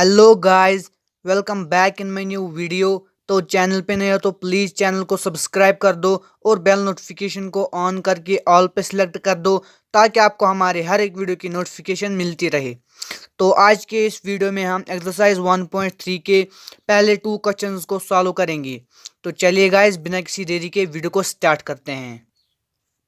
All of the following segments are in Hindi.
Hello guys, welcome back in my new video. तो चैनल पे नए हो तो प्लीज़ चैनल को सब्सक्राइब कर दो और बेल नोटिफिकेशन को ऑन करके ऑल पे सिलेक्ट कर दो ताकि आपको हमारे हर एक वीडियो की नोटिफिकेशन मिलती रहे। तो आज के इस वीडियो में हम एक्सरसाइज 1.3 के पहले 2 क्वेश्चंस को सॉल्व करेंगे। तो चलिए गाइस, बिना किसी देरी के वीडियो को स्टार्ट करते हैं।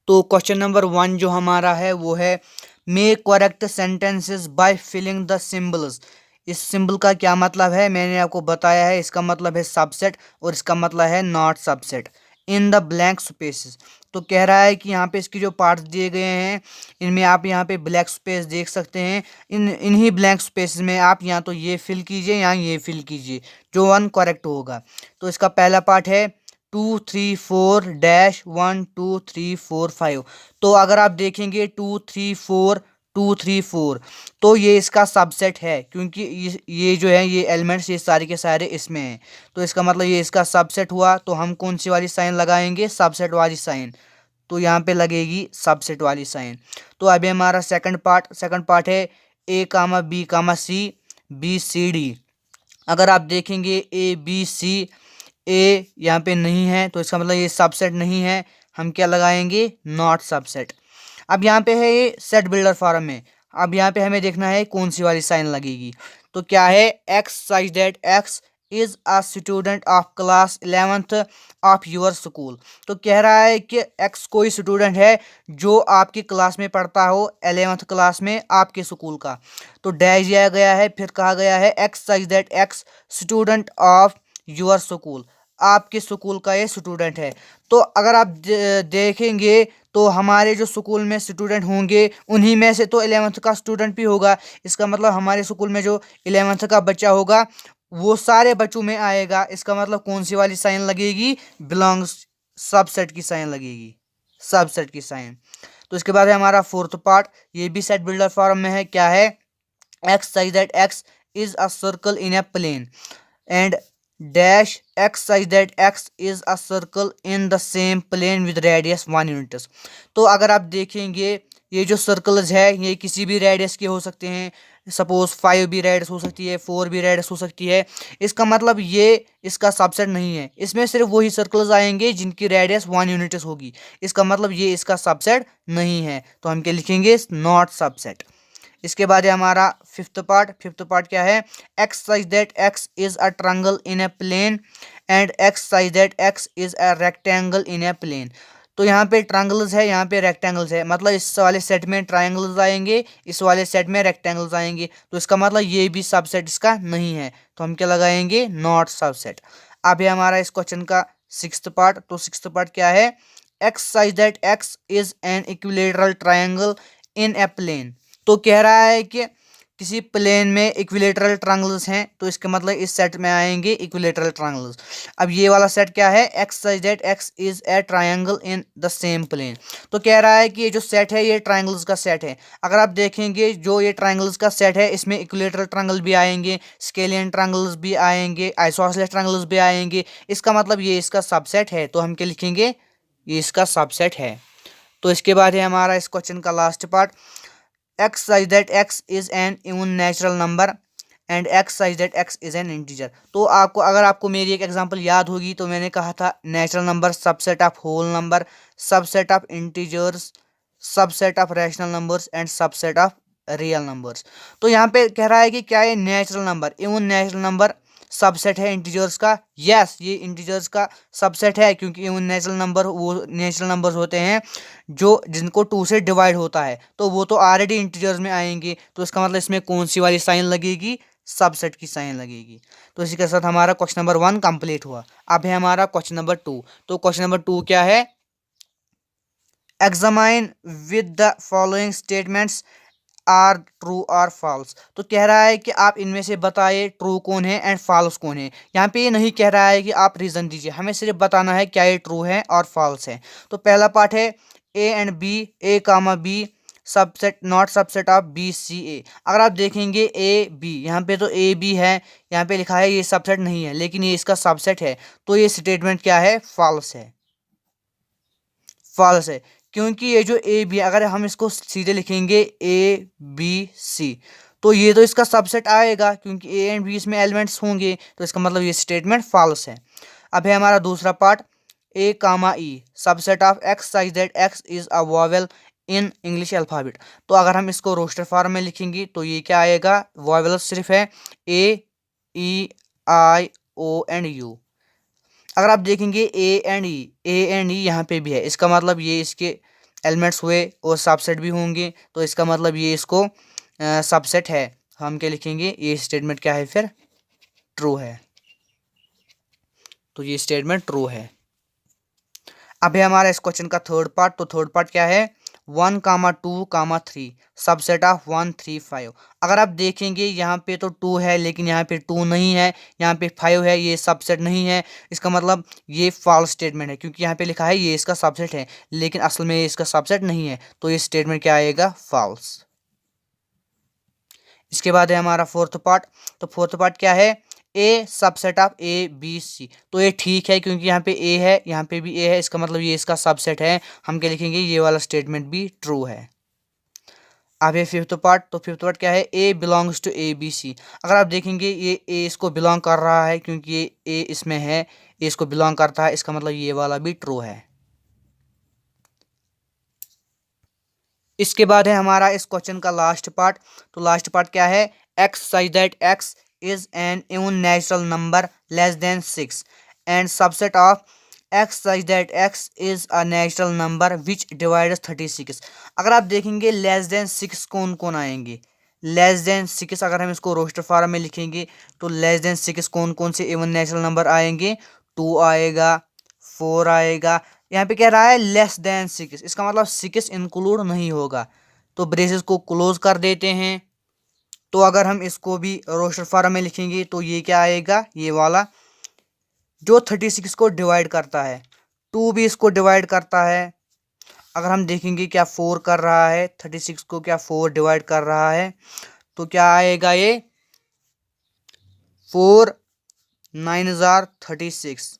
तो क्वेश्चन नंबर 1 जो हमारा है वो है make correct sentences by filling the symbols. इस सिंबल का क्या मतलब है मैंने आपको बताया है। इसका मतलब है सबसेट और इसका मतलब है not subset in the blank spaces. तो कह रहा है कि यहाँ पे इसकी जो पार्ट्स दिए गए हैं इनमें आप यहाँ पे ब्लैक स्पेस देख सकते हैं। इन्हीं ब्लैंक स्पेसेस में आप या तो ये फिल कीजिए या ये फिल कीजिए, जो वन करेक्ट होगा। तो इसका पहला पार्ट है 2 3 4-1 2 3 4 5। तो अगर आप देखेंगे 2 3 4 2 3 4, तो ये इसका सबसेट है क्योंकि ये जो है ये एलिमेंट्स ये सारे के सारे इसमें हैं। तो इसका मतलब ये इसका सबसेट हुआ। तो हम कौन सी वाली साइन लगाएंगे? सबसेट वाली साइन। तो यहाँ पे लगेगी सबसेट वाली साइन। तो अभी हमारा सेकंड पार्ट है A, B, C, D। अगर आप देखेंगे A, B, C, ए यहाँ पे नहीं है तो इसका मतलब ये सबसेट नहीं है। हम क्या लगाएंगे? Not subset. अब यहाँ पे है ये सेट बिल्डर फॉर्म में। अब यहाँ पे हमें देखना है कौन सी वाली साइन लगेगी। तो क्या है? X such that x is a student of class 11th of your school. तो कह रहा है कि एक्स कोई स्टूडेंट है जो आपकी क्लास में पढ़ता हो 11th क्लास में आपके स्कूल का। तो डैश दिया गया है, फिर कहा गया है x such that x student of your school, आपके स्कूल का ये स्टूडेंट है। तो अगर आप देखेंगे तो हमारे जो स्कूल में स्टूडेंट होंगे उन्हीं में से तो 11th का स्टूडेंट भी होगा। इसका मतलब हमारे स्कूल में जो 11th का बच्चा होगा वो सारे बच्चों में आएगा। इसका मतलब कौन सी वाली साइन लगेगी? बिलोंग्स सबसेट की साइन लगेगी, सबसेट की साइन। तो इसके बाद है हमारा फोर्थ पार्ट, ये भी सेट बिल्डर फॉर्म में है। क्या है? X such that x is a circle in a plane and dash x such that x is a circle in the same plane with radius 1 units। तो अगर आप देखेंगे ये जो सर्कल्स है ये किसी भी रेडियस के हो सकते हैं। सपोज 5 भी रेडियस हो सकती है, 4 भी रेडियस हो सकती है। इसका मतलब ये इसका सबसेट नहीं है। इसमें सिर्फ वही सर्कल्स आएंगे जिनकी रेडियस 1 यूनिट्स होगी। इसका मतलब ये इसका सबसेट नहीं है। तो हम क्या लिखेंगे? Not subset. इसके बाद है हमारा फिफ्थ पार्ट क्या है? X such that x is a triangle in a plane and x such that x is a rectangle in a plane. तो यहाँ पे ट्रायंगल्स है, यहाँ पे रेक्टेंगल्स है। मतलब इस वाले सेट में ट्रायंगल्स आएंगे, इस वाले सेट में रेक्टेंगल्स आएंगे। तो इसका मतलब ये भी सबसेट इसका नहीं है। तो हम क्या लगाएंगे? Not subset. अब है हमारा इस क्वेश्चन का सिक्स्थ पार्ट। तो सिक्स्थ पार्ट क्या है? X such that x is an equilateral triangle in a plane. तो कह रहा है कि किसी प्लेन में इक्विलेटरल ट्रायंगल्स हैं। तो इसके मतलब इस सेट में आएंगे इक्विलेटरल ट्रायंगल्स। अब ये वाला सेट क्या है? X such that x is a triangle in the same plane. तो कह रहा है कि ये जो सेट है ये ट्रायंगल्स का सेट है। अगर आप देखेंगे जो ये ट्रायंगल्स का सेट है इसमें इक्विलेटरल ट्रायंगल भी आएंगे, स्केलियन ट्रायंगल्स भी आएंगे, आइसोसेलेस ट्रायंगल्स भी आएंगे। इसका मतलब ये इसका सबसेट है। तो हम क्या लिखेंगे? ये इसका सबसेट है। तो इसके बाद है हमारा इस क्वेश्चन का last part, x such that x is an even natural number and x such that x is an integer। तो आपको अगर आपको मेरी एक एग्जांपल याद होगी तो मैंने कहा था natural number, subset of whole number, subset of integers, subset of rational numbers and subset of real numbers. तो यहाँ पे कह रहा है कि क्या ये natural number, even natural number subset है इंटीजर्स का? यस, ये इंटीजर्स का सबसेट है क्योंकि इवन नेचुरल नंबर वो नेचुरल नंबर्स होते हैं जो जिनको 2 से डिवाइड होता है। तो वो तो ऑलरेडी इंटीजर्स में आएंगे। तो इसका मतलब इसमें कौन सी वाली साइन लगेगी? सबसेट की साइन लगेगी। तो इसी के साथ हमारा क्वेश्चन नंबर 1 कंप्लीट हुआ। अब है हमारा क्वेश्चन नंबर 2। तो क्वेश्चन नंबर 2 क्या है? Examine with the following statements are true और फॉल्स। तो कह रहा है कि आप इनमें से बताइए ट्रू कौन है एंड फॉल्स कौन है। यहाँ पे ये नहीं कह रहा है कि आप रीजन दीजिए, हमें सिर्फ बताना है क्या ये ट्रू है और फॉल्स है। तो पहला पार्ट है A and B, A comma B subset not subset of B C A. अगर आप देखेंगे ए बी, यहाँ पे तो ए बी है, यहाँ पे लिखा है ये सबसेट नहीं है लेकिन ये इसका सबसेट है। तो ये स्टेटमेंट क्या है? फॉल्स है, फॉल्स है। क्योंकि ये जो ए बी अगर हम इसको सीधे लिखेंगे ए बी सी तो ये तो इसका सबसेट आएगा क्योंकि ए एंड बी इसमें एलिमेंट्स होंगे, तो इसका मतलब ये स्टेटमेंट फॉल्स है। अब है हमारा दूसरा part, a comma e subset of x such that x is a vowel in English alphabet. तो अगर हम इसको रोस्टर फॉर्म में लिखेंगे तो ये क्या आएगा, वोवेल सिर्फ है ए, ई, आई, ओ एंड यू। अगर आप देखेंगे ए एंड ई यहाँ पे भी है, इसका मतलब ये इसके एलिमेंट्स हुए और सबसेट भी होंगे, तो इसका मतलब ये इसको सबसेट है। हम क्या लिखेंगे, ये स्टेटमेंट क्या है फिर, ट्रू है। तो ये स्टेटमेंट ट्रू है। अब है हमारा इस क्वेश्चन का थर्ड पार्ट। तो थर्ड पार्ट क्या है, 1, 2, 3 सबसेट ऑफ 1, 3, 5। अगर आप देखेंगे यहाँ पे तो 2 है लेकिन यहाँ पे 2 नहीं है, यहाँ पे 5 है, ये सबसेट नहीं है। इसका मतलब ये फॉल्स स्टेटमेंट है क्योंकि यहाँ पे लिखा है ये इसका सबसेट है लेकिन असल में ये इसका सबसेट नहीं है, तो ये स्टेटमेंट क्या आएगा, फॉल्स। इसके बाद है हमारा फोर्थ पार्ट। तो फोर्थ पार्ट क्या है, A subset of A B C. तो ये ठीक है क्योंकि यहाँ पे ए है, यहाँ पे भी ए है, इसका मतलब ये इसका सबसेट है। हम क्या लिखेंगे, ये वाला स्टेटमेंट भी ट्रू है। अब है फिफ्थ पार्ट। तो फिफ्थ पार्ट क्या है, A belongs to A B C. अगर आप देखेंगे ये ए इसको बिलोंग कर रहा है क्योंकि ये ए इसमें है, ए इसको बिलोंग करता है, इसका मतलब ये वाला भी ट्रू है। इसके बाद है हमारा इस क्वेश्चन का लास्ट पार्ट। तो लास्ट पार्ट क्या है, x such that x is N even natural number less than 6 and subset of x such that x is a natural number which divides 36। अगर आप देखेंगे लेस देन 6 कौन कौन आएंगे, लेस देन 6 अगर हम इसको रोस्टर फॉर्म में लिखेंगे तो लेस देन 6 कौन कौन से इवन नेचुरल नंबर आएंगे, 2 आएगा, 4 आएगा। यहाँ पे कह रहा है लेस देन 6, इसका मतलब 6 इंक्लूड नहीं होगा, तो ब्रेसेस को क्लोज कर देते हैं। तो अगर हम इसको भी रोस्टर फॉर्म में लिखेंगे तो ये क्या आएगा, ये वाला जो 36 को डिवाइड करता है, 2 भी इसको डिवाइड करता है। अगर हम देखेंगे क्या 4 कर रहा है, 36 को क्या 4 डिवाइड कर रहा है, तो क्या आएगा ये 4 9 जार 36।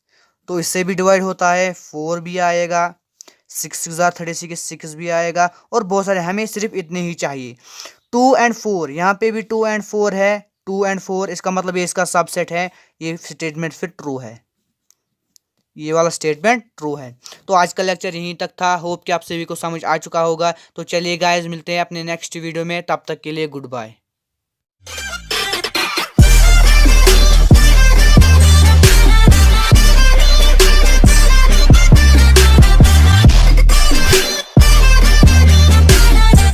तो इससे भी डिवाइड होता है, 4 भी आएगा, 6 जार 36 6 भी आएगा, और बहुत सारे, हमें सिर्फ इतने ही चाहिए। 2 एंड 4, यहाँ पे भी 2 एंड 4 है, 2 एंड 4 इसका मतलब ये इसका सबसेट है, ये स्टेटमेंट फिर ट्रू है, ये वाला स्टेटमेंट ट्रू है। तो आज का लेक्चर यहीं तक था, होप कि आप सभी को समझ आ चुका होगा। तो चलिए गाइस, मिलते हैं अपने नेक्स्ट वीडियो में, तब तक के लिए गुड बाय।